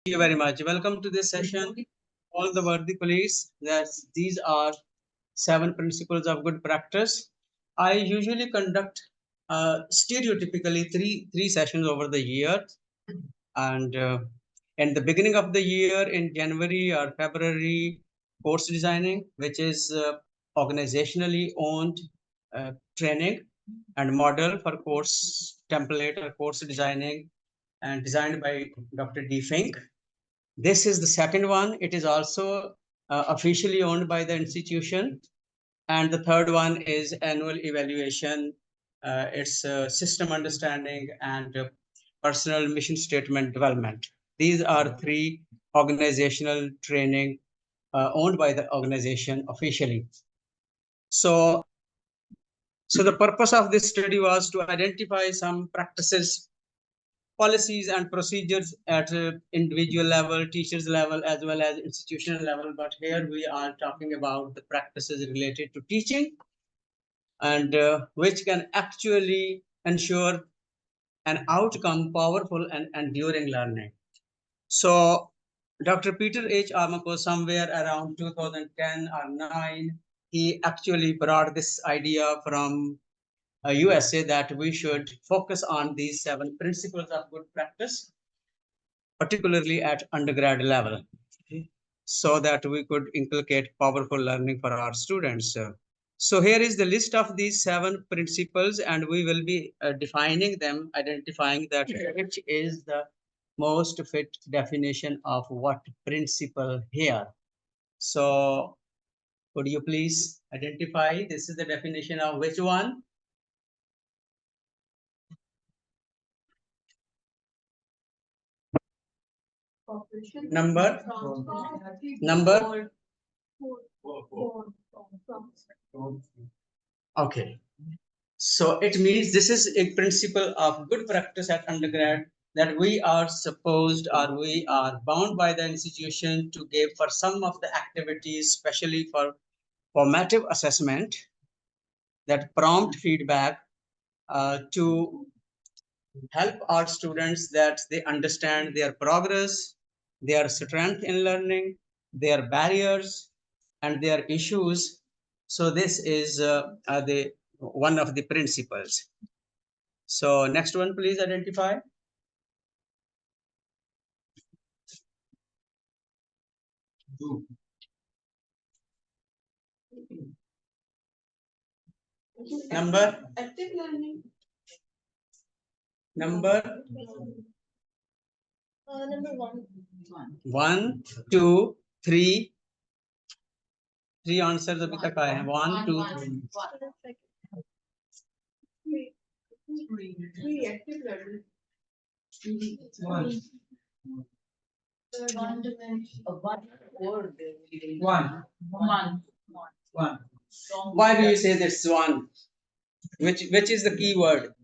you very much. Welcome to this session. All the worthy colleagues, that these are 7 principles of good practice. I usually conduct stereotypically three sessions over the year, and in the beginning of the year in January or February, course designing, which is organizationally owned training and model for course template or course designing, and designed by Dr. D. Fink. This is the second one. It is also officially owned by the institution. And the third one is annual evaluation. It's system understanding and personal mission statement development. These are three organizational training owned by the organization officially. So the purpose of this study was to identify some practices, policies and procedures at individual level, teachers level, as well as institutional level. But here we are talking about the practices related to teaching, and which can actually ensure an outcome, powerful and enduring learning. So Dr. Peter H. Armako, somewhere around 2010 or 9, he actually brought this idea from USA that we should focus on these 7 principles of good practice, particularly at undergrad level, so that we could inculcate powerful learning for our students. So here is the list of these 7 principles, and we will be defining them, identifying that which is the most fit definition of what principle here. So could you please identify, this is the definition of which one? Number? Okay. So it means this is a principle of good practice at undergrad, that we are supposed, or we are bound by the institution to give for some of the activities, especially for formative assessment, that prompt feedback to help our students that they understand their progress, their strength in learning, their barriers, and their issues. So this is the one of the principles. So next one, please identify. Number? Active learning. Number? Number 1. 1, 2, 3. 3 answers अभी तक आए हैं. 1, 2, 3. 3 active learning. 1. One. Why do you say this one? Which is the key word?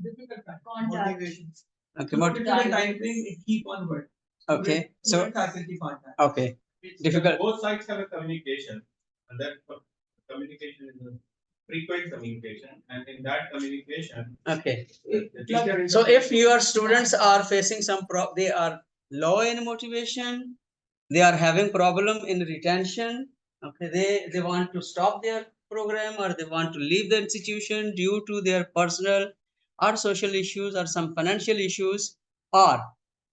Motivation. Okay, motivation. Key one word. Okay, so okay, difficult. Both sides have a communication, and that communication is a frequent communication, and in that communication, okay. So if your students are facing some they are low in motivation, they are having problem in retention. Okay, they want to stop their program, or they want to leave the institution due to their personal or social issues or some financial issues, or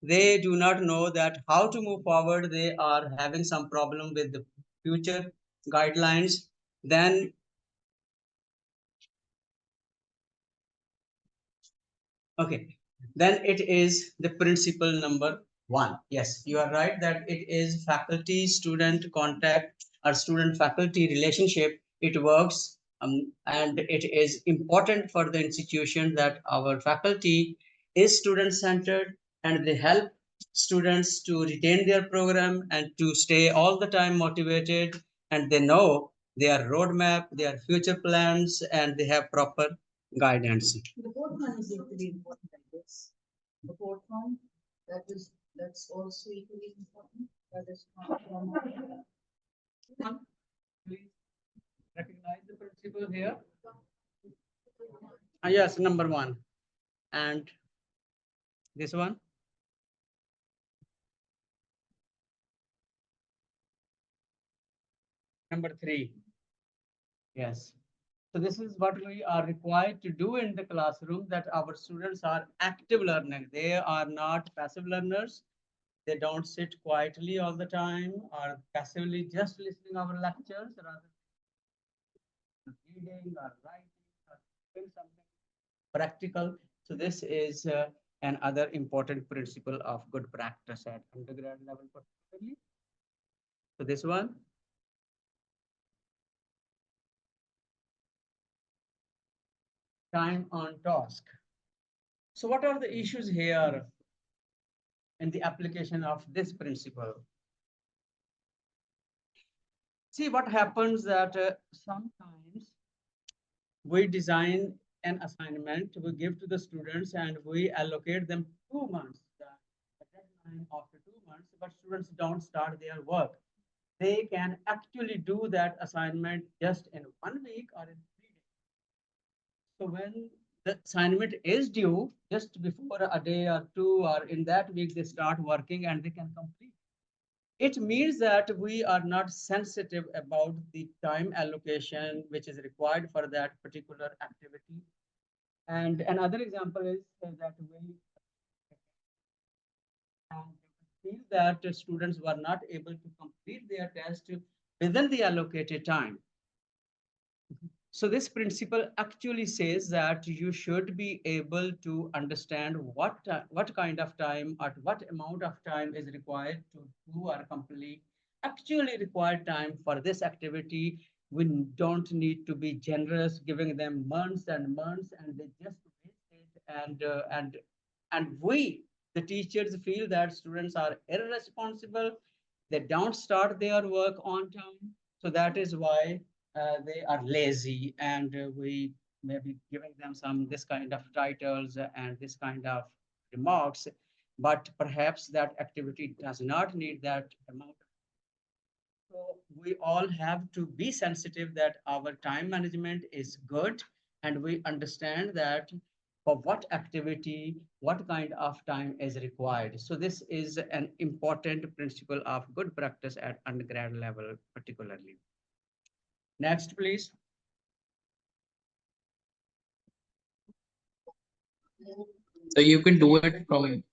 they do not know that how to move forward, they are having some problem with the future guidelines, then okay, then it is the principle number 1. Yes, you are right that it is faculty student contact or student faculty relationship. It works, and it is important for the institution that our faculty is student centered, and they help students to retain their program and to stay all the time motivated, and they know their roadmap, their future plans, and they have proper guidance. The fourth one is equally important, I guess. The fourth one, that's also equally important. That is Please recognize the principle here. Yes, number 1. And this one? Number 3. Yes. So this is what we are required to do in the classroom, that our students are active learners. They are not passive learners. They don't sit quietly all the time or passively just listening our lectures, rather than reading or writing or doing something practical. So this is another important principle of good practice at undergrad level particularly. So this one, time on task. So what are the issues here in the application of this principle? See what happens that sometimes we design an assignment, we give to the students and we allocate them 2 months, the deadline after 2 months, but students don't start their work. They can actually do that assignment just in 1 week or in 3 days. So when the assignment is due, just before a day or two or in that week, they start working and they can complete. It means that we are not sensitive about the time allocation which is required for that particular activity. And another example is that we feel that students were not able to complete their test within the allocated time. So this principle actually says that you should be able to understand what kind of time or what amount of time is required to do or complete actually required time for this activity. We don't need to be generous, giving them months and months, and they just waste it. And we, the teachers, feel that students are irresponsible. They don't start their work on time. So that is why they are lazy, and we may be giving them some this kind of titles and this kind of remarks, but perhaps that activity does not need that amount. So we all have to be sensitive that our time management is good, and we understand that for what activity, what kind of time is required. So this is an important principle of good practice at undergrad level, particularly. Next, please. So you can do it from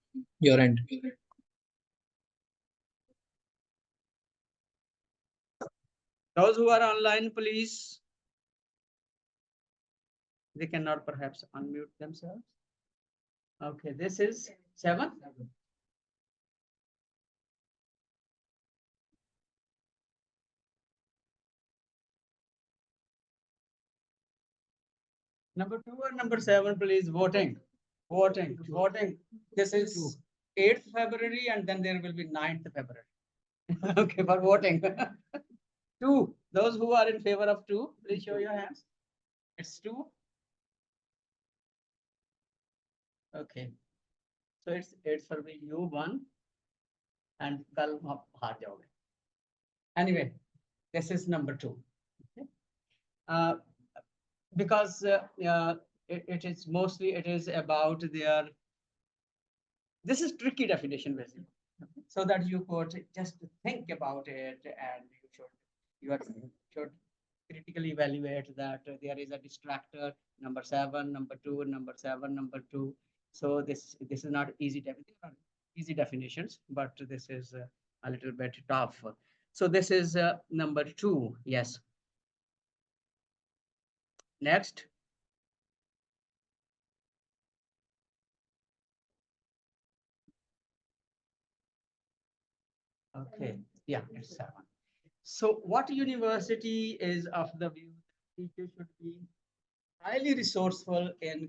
your end. Those who are online, please. They cannot perhaps unmute themselves. Okay, this is 7. Number 2 or number 7, please. Voting. Voting. Voting. This is 8th February and then there will be 9th February. Okay, for voting. 2. Those who are in favor of 2, please show your hands. It's 2. Okay. So it's for me you 1 and kal आप हार जाओगे. Anyway, this is number 2. Okay. Because it is mostly it is about their, this is tricky definition basically, so that you could just think about it, and you should critically evaluate that there is a distractor, number 7, number 2, number 7, number 2. So this is not easy definitions, but this is a little bit tough. So this is number 2. Yes. Next. Okay, yeah, it's 7. So what university is of the view that teachers should be highly resourceful in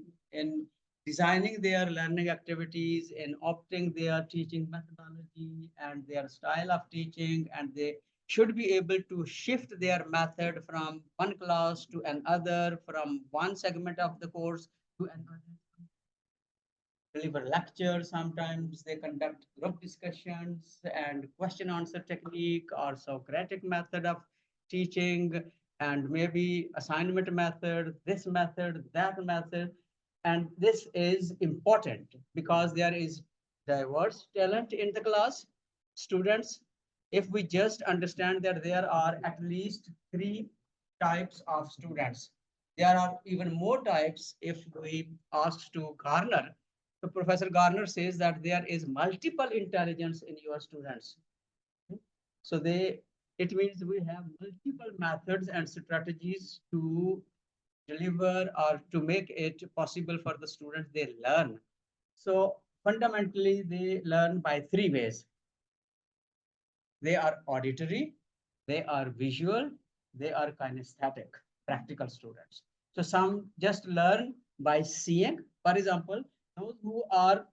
designing their learning activities, in opting their teaching methodology and their style of teaching, and they should be able to shift their method from one class to another, from one segment of the course to another, deliver lectures. Sometimes they conduct group discussions and question answer technique or Socratic method of teaching, and maybe assignment method, this method, that method. And this is important because there is diverse talent in the class. Students, if we just understand that there are at least three types of students. There are even more types if we ask to Garner. So Professor Garner says that there is multiple intelligence in your students. So it means we have multiple methods and strategies to deliver or to make it possible for the students they learn. So fundamentally, they learn by three ways. They are auditory, they are visual, they are kinesthetic, practical students. So some just learn by seeing. For example, those who are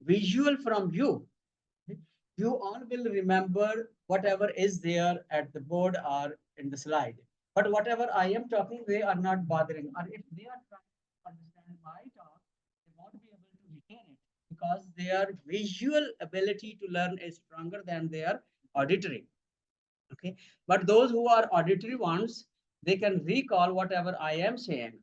visual from you all will remember whatever is there at the board or in the slide. But whatever I am talking, they are not bothering. Or if they are trying to understand my talk, they won't be able to retain it because their visual ability to learn is stronger than their auditory. Okay. But those who are auditory ones, they can recall whatever I am saying.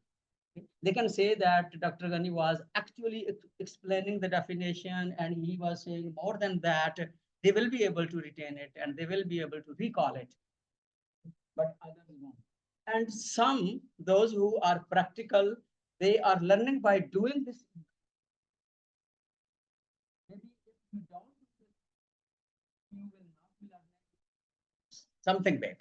They can say that Dr. Ghani was actually explaining the definition and he was saying more than that. They will be able to retain it and they will be able to recall it, but others won't. And some, those who are practical, they are learning by doing this. Maybe if you don't, you will not be learning something big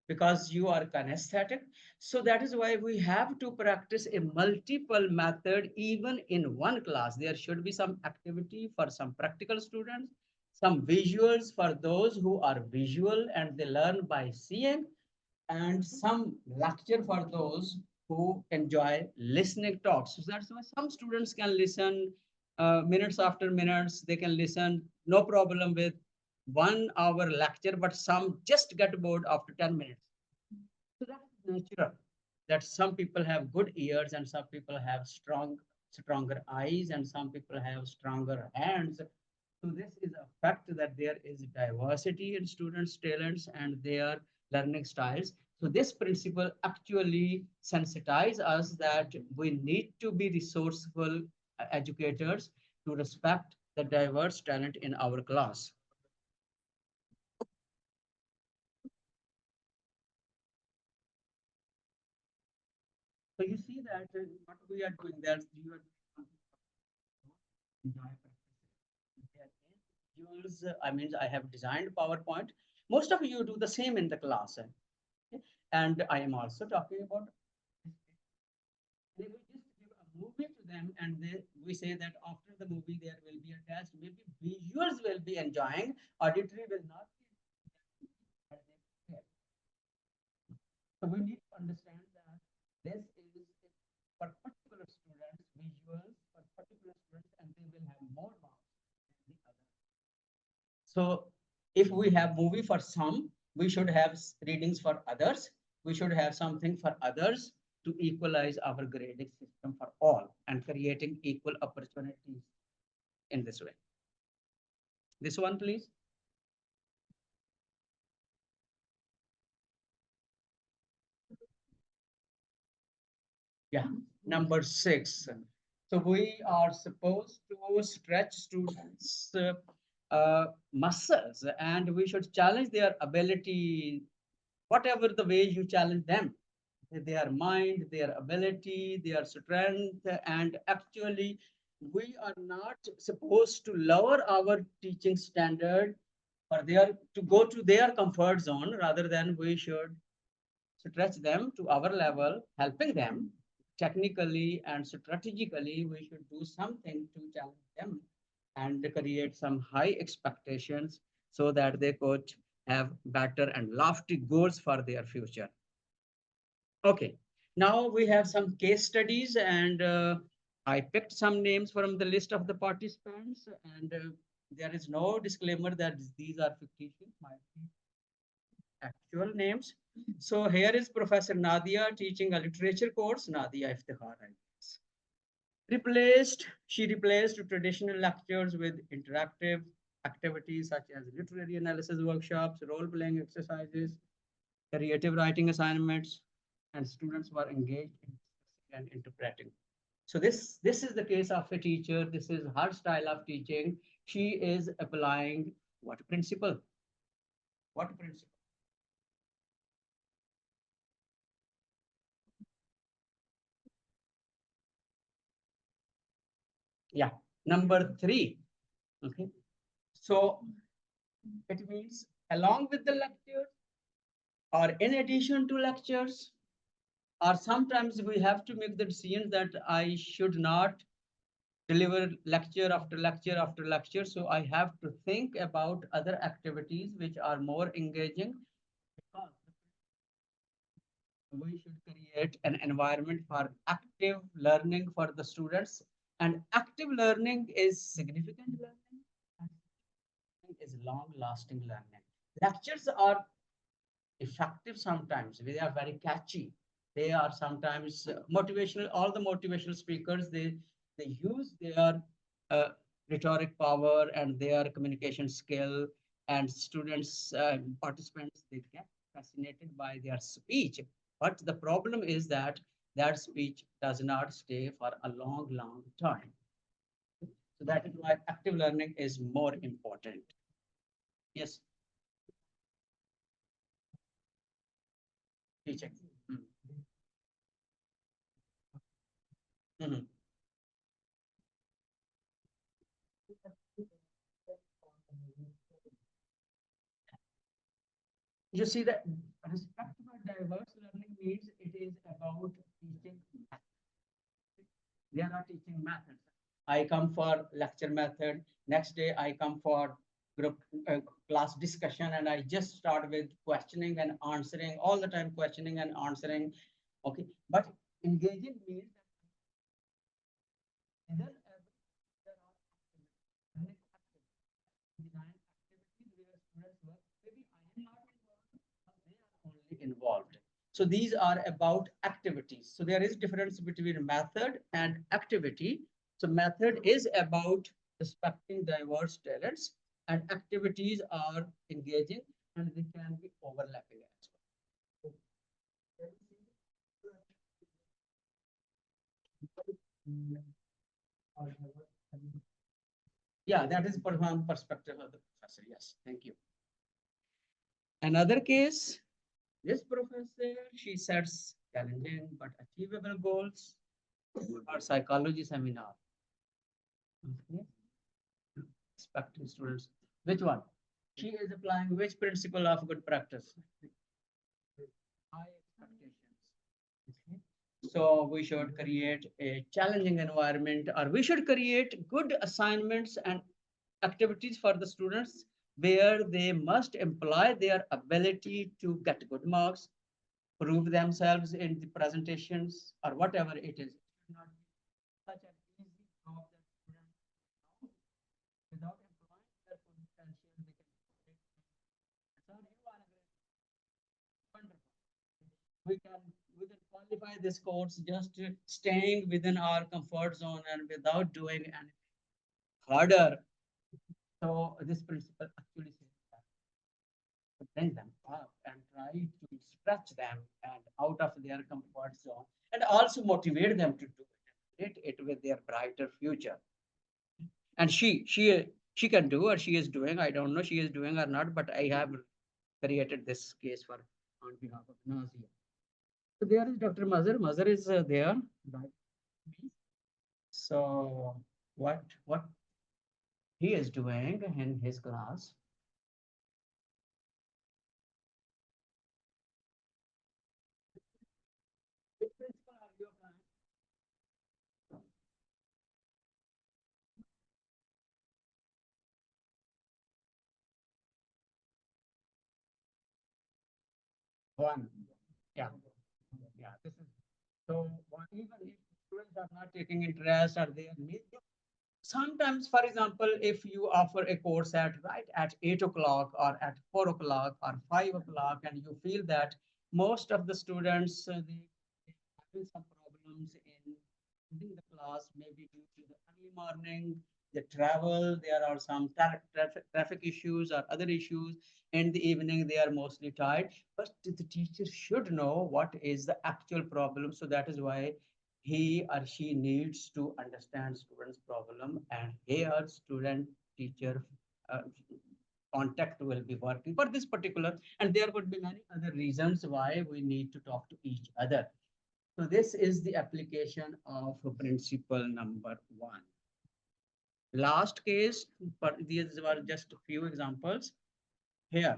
because you are kinesthetic. So that is why we have to practice a multiple method even in one class. There should be some activity for some practical students, some visuals for those who are visual and they learn by seeing, and some lecture for those who enjoy listening talks. So that's why some students can listen minutes after minutes. They can listen no problem with 1 hour lecture, but some just get bored after 10 minutes. So that's natural. That some people have good ears and some people have stronger eyes and some people have stronger hands. So this is a fact that there is diversity in students' talents and their learning styles. So this principle actually sensitize us that we need to be resourceful educators to respect the diverse talent in our class. So you see that what we are doing, that you are enjoy use, I mean, I have designed PowerPoint. Most of you do the same in the class. And I am also talking about, they will just give a movie to them and we say that after the movie there will be a test. Maybe visuals will be enjoying, auditory will not be. So we need to understand that this is for particular students, visuals for particular students, and they will have more marks than the other. So if we have movie for some, we should have readings for others. We should have something for others to equalize our grading system for all and creating equal opportunities in this way. This one, please. Yeah, number 6. So we are supposed to stretch students' muscles and we should challenge their ability, whatever the way you challenge them, their mind, their ability, their strength. And actually, we are not supposed to lower our teaching standard for their to go to their comfort zone. Rather than we should stretch them to our level, helping them technically and strategically. We should do something to challenge them and create some high expectations so that they could have better and lofty goals for their future. Okay, now we have some case studies and I picked some names from the list of the participants and there is no disclaimer that these are fictitious, might be actual names. So here is Professor Nadia teaching a literature course, Nadia Iftikhar, I guess. She replaced traditional lectures with interactive activities such as literary analysis workshops, role-playing exercises, creative writing assignments, and students were engaged in discussing and interpreting. So this is the case of a teacher. This is her style of teaching. She is applying what principle? What principle? Yeah, number three. Okay. So it means along with the lecture or in addition to lectures, or sometimes we have to make the decision that I should not deliver lecture after lecture after lecture. So I have to think about other activities which are more engaging, because we should create an environment for active learning for the students. And active learning is significant learning and is long lasting learning. Lectures are effective sometimes, they are very catchy, they are sometimes motivational. All the motivational speakers, they use their uh, rhetoric power and their communication skill, and students, participants, they get fascinated by their speech. But the problem is that that speech does not stay for a long time. So that is why active learning is more important. Yes, teaching. Mm. Mhm. You see that respect for diverse learning means it is about teaching methods. There are teaching methods. I come for lecture method. Next day I come for group class discussion, and I just start with questioning and answering all the time, questioning and answering. Okay, but engaging means that there are activities, design activities where students work. Maybe I am not involved, but they are only involved. So these are about activities. So there is difference between method and activity. So method is about respecting diverse talents, and activities are engaging, and they can be overlapping as well. Yeah, that is from perspective of the professor. Yes, thank you. Another case, this professor, she sets challenging but achievable goals for psychology seminar. Okay. Expecting students. Which one? She is applying which principle of good practice? High expectations. Okay. So we should create a challenging environment, or we should create good assignments and activities for the students where they must employ their ability to get good marks, prove themselves in the presentations, or whatever it is. It should not be such an easy job that students know without employing their full potential, they can do it. Sir, you are a great, wonderful. We can qualify this course just staying within our comfort zone and without doing anything harder. So this principle actually says that to bring them up and try to stretch them and out of their comfort zone, and also motivate them to do it with their brighter future. And she can do, or she is doing, I don't know she is doing or not, but I have created this case for on behalf of Nazia. So there is Dr. Mazhar is there, right? So what he is doing in his class? Which principle are you applying? One. Yeah. Yeah. This is so even if students are not taking interest, or they need, sometimes, for example, if you offer a course at right at 8 o'clock or at 4 o'clock or 5 o'clock, and you feel that most of the students, they having some problems in attending the class, maybe due to the early morning, the travel, there are some traffic issues or other issues. In the evening, they are mostly tired. But the teacher should know what is the actual problem. So that is why he or she needs to understand students' problem, and here student teacher contact will be working for this particular, and there could be many other reasons why we need to talk to each other. So this is the application of principle number 1. Last case, but these were just a few examples. Here,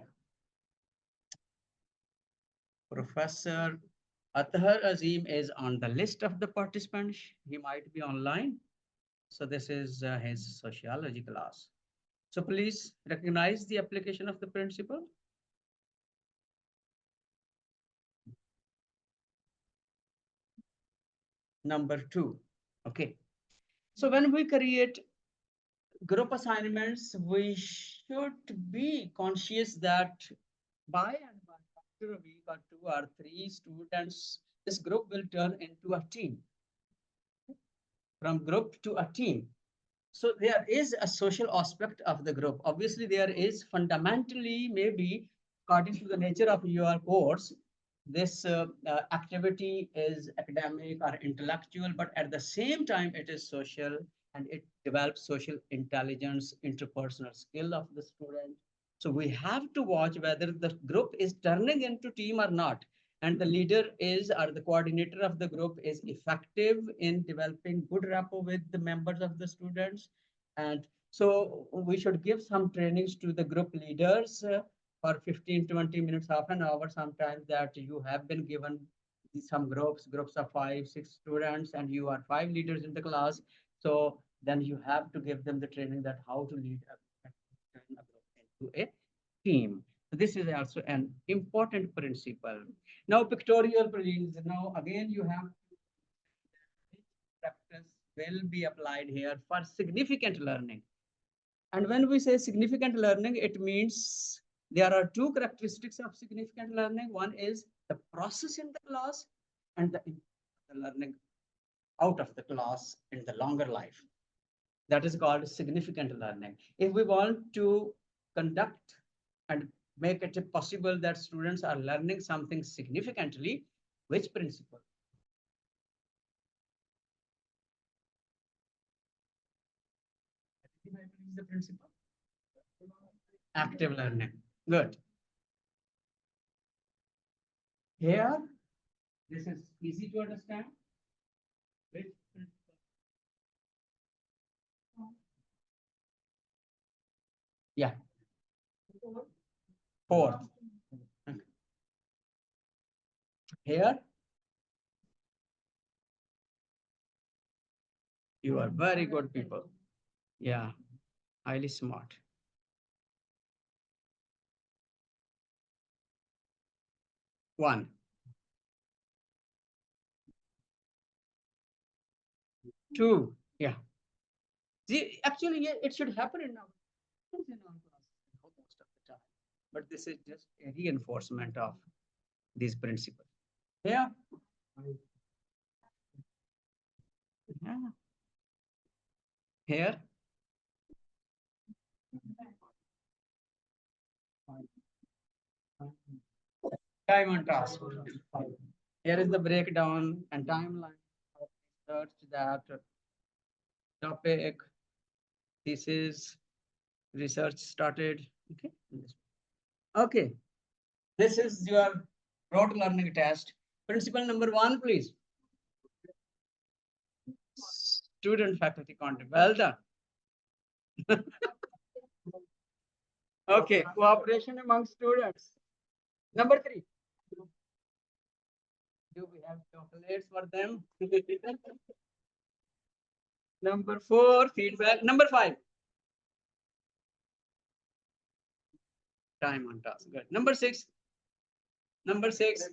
Professor Athar Azim is on the list of the participants. He might be online. So this is his sociology class. So please recognize the application of the principle. Number 2. Okay. So when we create group assignments, we should be conscious that by and by after a week or 2 or 3 students, this group will turn into a team. From group to a team. So there is a social aspect of the group. Obviously, there is fundamentally, maybe according to the nature of your course, this activity is academic or intellectual, but at the same time, it is social and it develops social intelligence, interpersonal skill of the student. So we have to watch whether the group is turning into team or not, and the leader is, or the coordinator of the group is effective in developing good rapport with the members of the students. And so we should give some trainings to the group leaders for 15-20 minutes, half an hour sometimes, that you have been given some groups of 5-6 students, and you are 5 leaders in the class. So then you have to give them the training that how to lead a group into a team. This is also an important principle. Now, pictorial, please. Now, again, you have practice will be applied here for significant learning. And when we say significant learning, it means there are 2 characteristics of significant learning. One is the process in the class, and the learning out of the class in the longer life. That is called significant learning. If we want to conduct and make it possible that students are learning something significantly, which principle? The principle? Active learning. Good. Here, this is easy to understand. Which principle? Yeah. Fourth. Here, you are very good people. Yeah, highly smart. One. Two. Yeah. See, actually, yeah, it should happen in our classes most of the time. But this is just a reinforcement of these principles. Yeah. Yeah. Here. Time on task. Here is the breakdown and timeline of research, that topic. This is research started. Okay. Okay. This is your rote learning test. Principle number 1, please. Student faculty contact. Well done. Okay. Cooperation among students. Number 3. Do we have chocolates for them? Number 4, feedback. Number 5. Time on task. Good. Number 6. Number 6.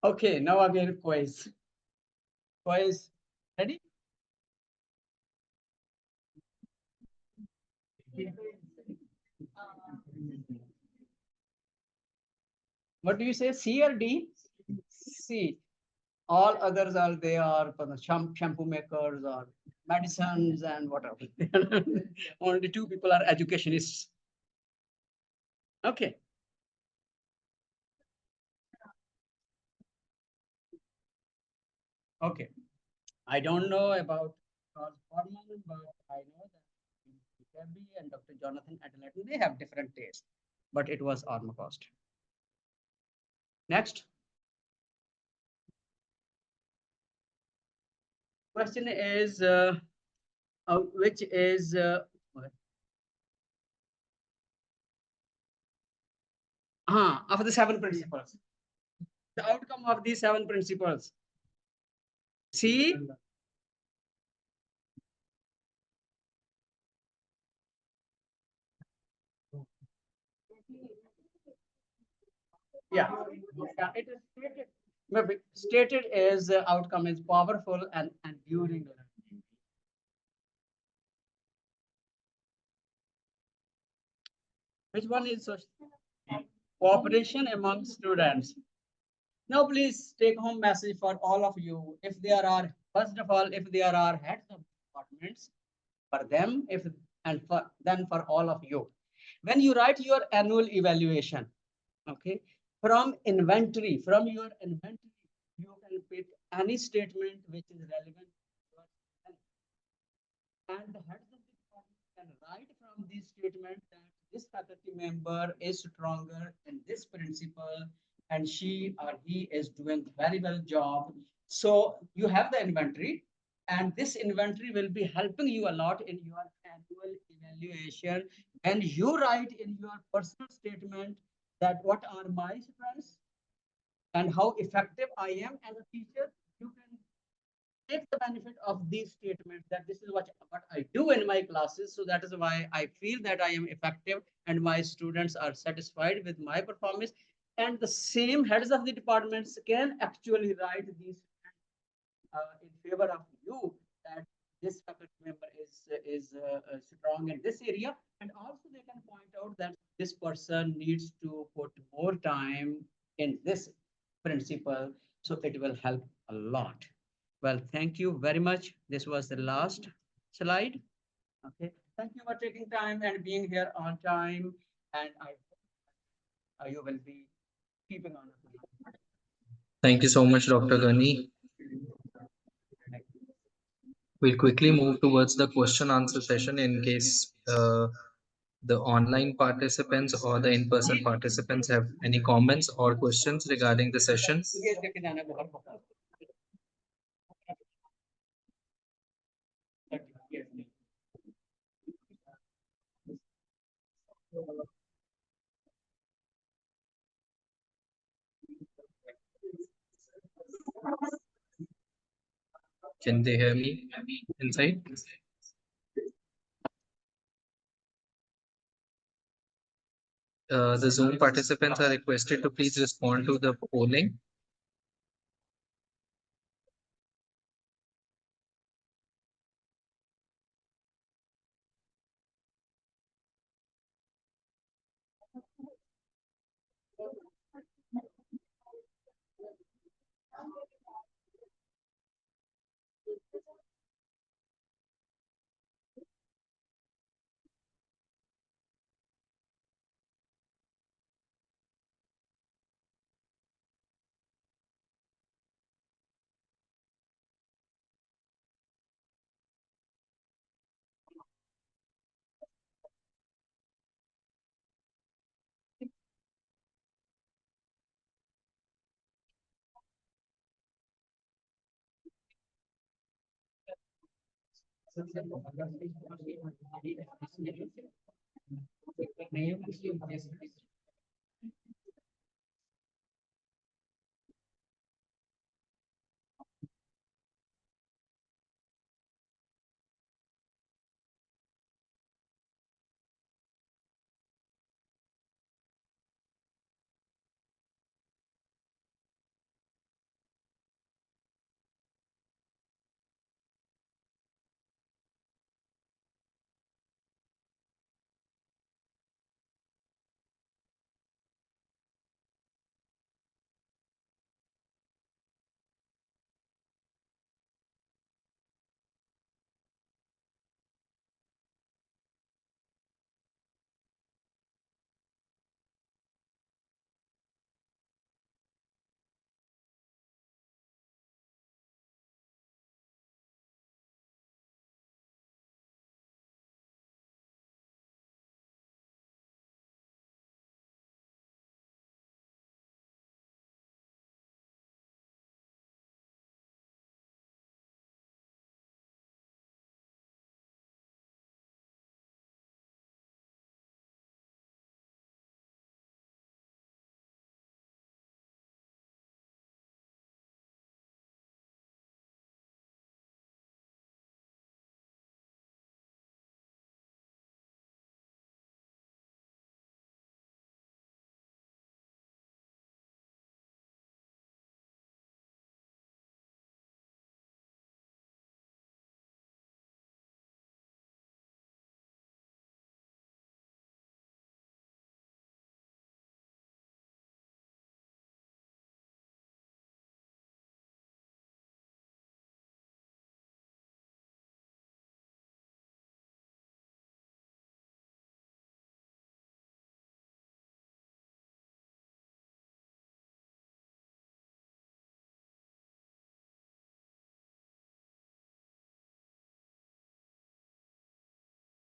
Okay, now again quiz. Quiz. Ready? What do you say? C or D? C. All others are they are shampoo makers or medicines and whatever. Only 2 people are educationists. Okay. Okay. I don't know about Charles Forman, but I know that Gabby and Dr. Jonathan Adelaide, they have different tastes, but it was Armacost. Next. Question is, which is, of the 7 principles. The outcome of these 7 principles. See, yeah, it is stated. Maybe stated as outcome is powerful and enduring learning. Which one is cooperation among students? Now, please take home message for all of you. If there are, first of all, if there are heads of departments, for them, if and for then for all of you, when you write your annual evaluation, okay, from your inventory, you can pick any statement which is relevant to your and the heads of the department can write from this statement that this faculty member is stronger in this principle and she or he is doing very well job. So you have the inventory and this inventory will be helping you a lot in your annual evaluation. And you write in your personal statement that what are my strengths and how effective I am as a teacher. You can take the benefit of these statements that this is what I do in my classes. So that is why I feel that I am effective and my students are satisfied with my performance. And the same heads of the departments can actually write these in favor of you that this faculty member is strong in this area. And also they can point out that this person needs to put more time in this principle. So it will help a lot. Well, thank you very much. This was the last slide. Okay. Thank you for taking time and being here on time. And I hope you will be keeping on. Thank you so much, Dr. Gani. We'll quickly move towards the question answer session in case the online participants or the in-person participants have any comments or questions regarding the session. Can they hear me inside? The Zoom participants are requested to please respond to the polling.